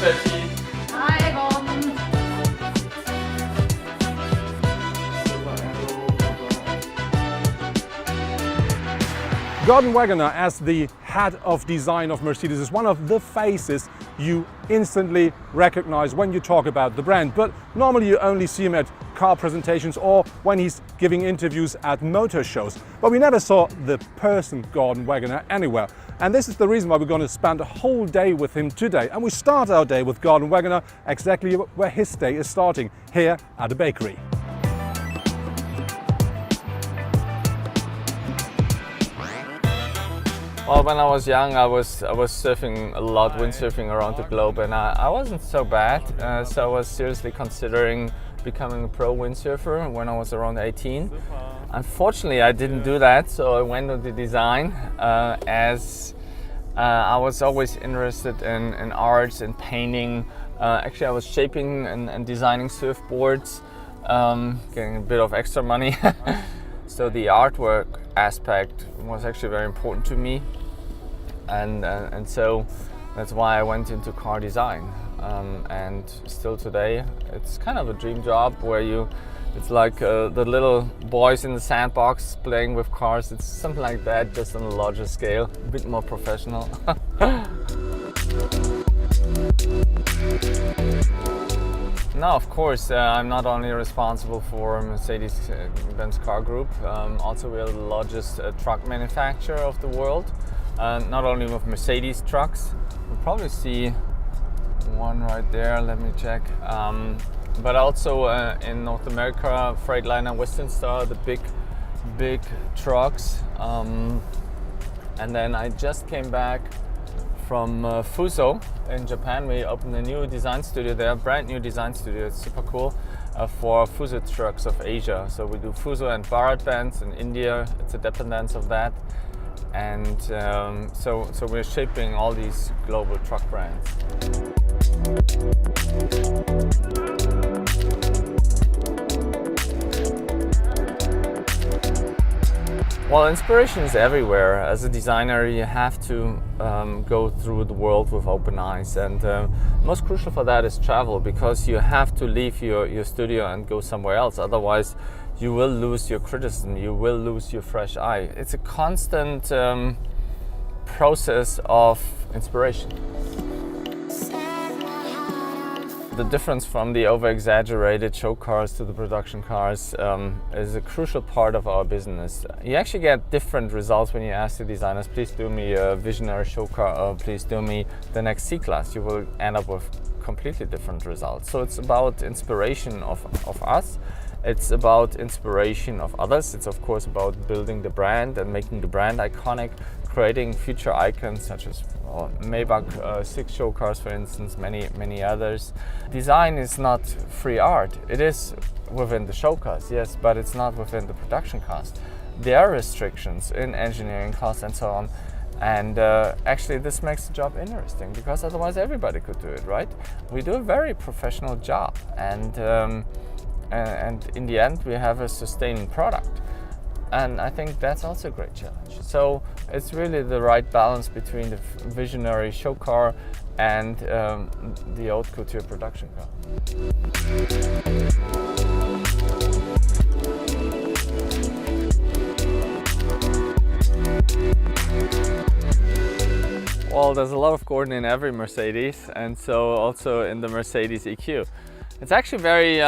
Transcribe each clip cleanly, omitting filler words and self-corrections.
Betty. Hi, Gorden. Gorden Wagener, as the head of design of Mercedes, is one of the faces you instantly recognize when you talk about the brand. But normally you only see him at car presentations or when he's giving interviews at motor shows. But we never saw the person Gorden Wagener anywhere. And this is the reason why we're going to spend a whole day with him today. And we start our day with Gorden Wagener exactly where his day is starting, here at the bakery. Well, when I was young, I was surfing a lot, windsurfing around the globe, and I wasn't so bad. So I was seriously considering becoming a pro windsurfer when I was around 18. Unfortunately, I didn't do that, so I went into design as I was always interested in arts and painting. Actually, I was shaping and designing surfboards, getting a bit of extra money. So the artwork aspect was actually very important to me, and so that's why I went into car design. And still today, it's kind of a dream job where it's like the little boys in the sandbox playing with cars. It's something like that, just on a larger scale, a bit more professional. No, of course, I'm not only responsible for Mercedes-Benz car group, also we are the largest truck manufacturer of the world, not only with Mercedes trucks. You'll probably see one right there, let me check, but also in North America, Freightliner, Western Star, the big trucks, and then I just came back from Fuso in Japan. We opened a new design studio there, brand new design studio. It's super cool for Fuso trucks of Asia. So we do Fuso and Bharat-Benz in India. It's a dependence of that, and so we're shaping all these global truck brands. Well, inspiration is everywhere. As a designer, you have to go through the world with open eyes, and most crucial for that is travel, because you have to leave your studio and go somewhere else. Otherwise, you will lose your criticism, you will lose your fresh eye. It's a constant process of inspiration. The difference from the over-exaggerated show cars to the production cars is a crucial part of our business. You actually get different results when you ask the designers, please do me a visionary show car, or please do me the next C-Class. You will end up with completely different results. So it's about inspiration of us. It's about inspiration of others. It's of course about building the brand and making the brand iconic, creating future icons such as Maybach 6 show cars, for instance, many others. Design is not free art. It is within the show cars, yes, but it's not within the production cost. There are restrictions in engineering costs and so on. And actually this makes the job interesting, because otherwise everybody could do it, right? We do a very professional job, and in the end we have a sustaining product. And I think that's also a great challenge. So it's really the right balance between the visionary show car and the haute couture production car. Well, there's a lot of Gorden in every Mercedes, and so also in the Mercedes EQ. It's actually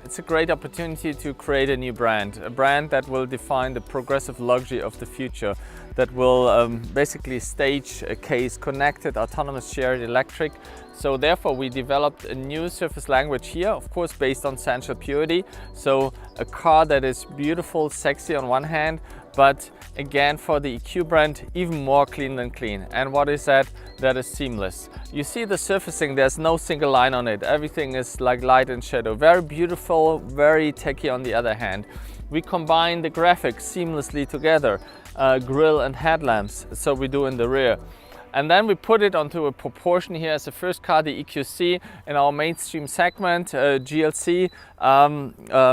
it's a great opportunity to create a new brand, a brand that will define the progressive luxury of the future, that will basically stage a case connected, autonomous, shared, electric. So therefore we developed a new surface language here, of course based on Sensual Purity. So a car that is beautiful, sexy on one hand, but again for the EQ brand, even more clean than clean. And what is that? That is seamless. You see the surfacing, there's no single line on it. Everything is like light and shadow. Very beautiful, very techy on the other hand. We combine the graphics seamlessly together, grille and headlamps, so we do in the rear. And then we put it onto a proportion here as the first car, the EQC, in our mainstream segment, GLC,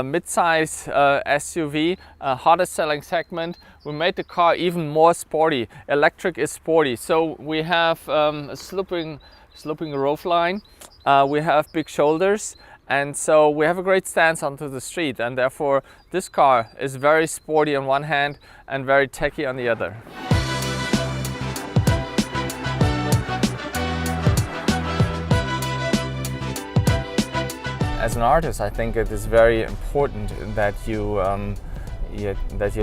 mid-size SUV, hottest selling segment. We made the car even more sporty. Electric is sporty, so we have a sloping sloping roof line. We have big shoulders, and so we have a great stance onto the street, and therefore this car is very sporty on one hand and very techy on the other. As an artist, I think it is very important that you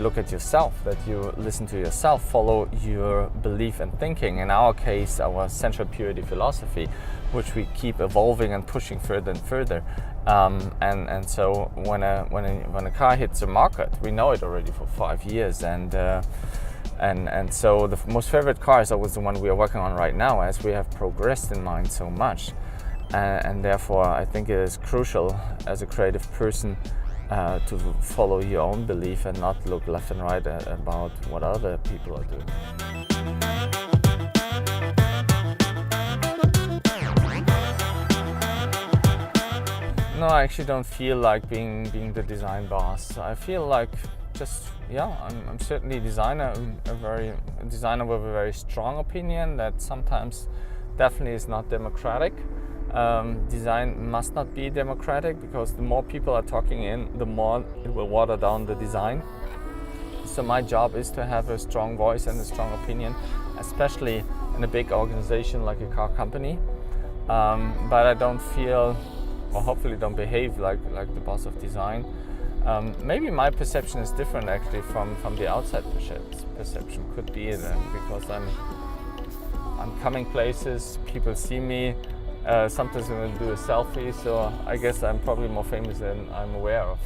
look at yourself, that you listen to yourself, follow your belief and thinking. In our case, our Sensual Purity philosophy, which we keep evolving and pushing further and further. And so when a car hits the market, we know it already for 5 years, and so the most favorite car is always the one we are working on right now, as we have progressed in mind so much. And therefore, I think it is crucial as a creative person to follow your own belief and not look left and right about what other people are doing. No, I actually don't feel like being the design boss. I feel like I'm certainly a designer with a very strong opinion that sometimes definitely is not democratic. Design must not be democratic, because the more people are talking in, the more it will water down the design. So my job is to have a strong voice and a strong opinion, especially in a big organization like a car company. But I don't feel, or hopefully don't behave like the boss of design. Maybe my perception is different actually from the outside perception. Could be because I'm coming places, people see me. Sometimes I'm going to do a selfie, so I guess I'm probably more famous than I'm aware of.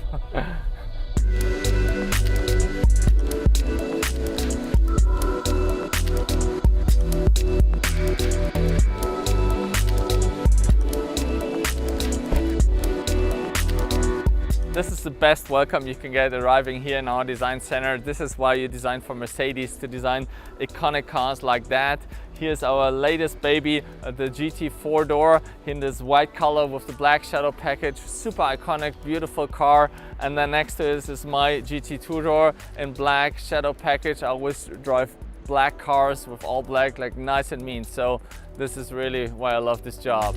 This is the best welcome you can get arriving here in our design center. This is why you design for Mercedes, to design iconic cars like that. Here's our latest baby, the GT 4-door in this white color with the black shadow package. Super iconic, beautiful car. And then next to this is my GT 2-door in black shadow package. I always drive black cars with all black, like nice and mean. So this is really why I love this job.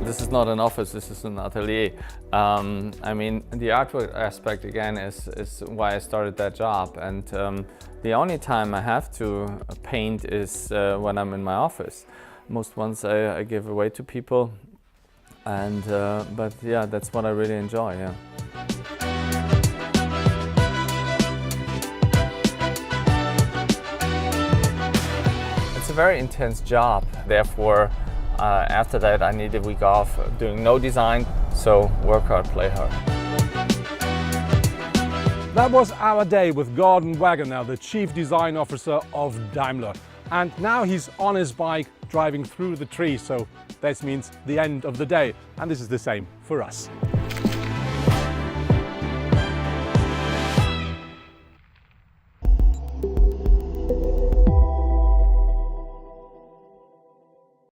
This is not an office, this is an atelier. I mean, the artwork aspect again is why I started that job. And the only time I have to paint is when I'm in my office. Most ones I give away to people. And but yeah, that's what I really enjoy. Yeah. It's a very intense job. Therefore, after that, I need a week off doing no design, so work hard, play hard. That was our day with Gorden Wagener, the Chief Design Officer of Daimler. And now he's on his bike driving through the trees, so that means the end of the day. And this is the same for us.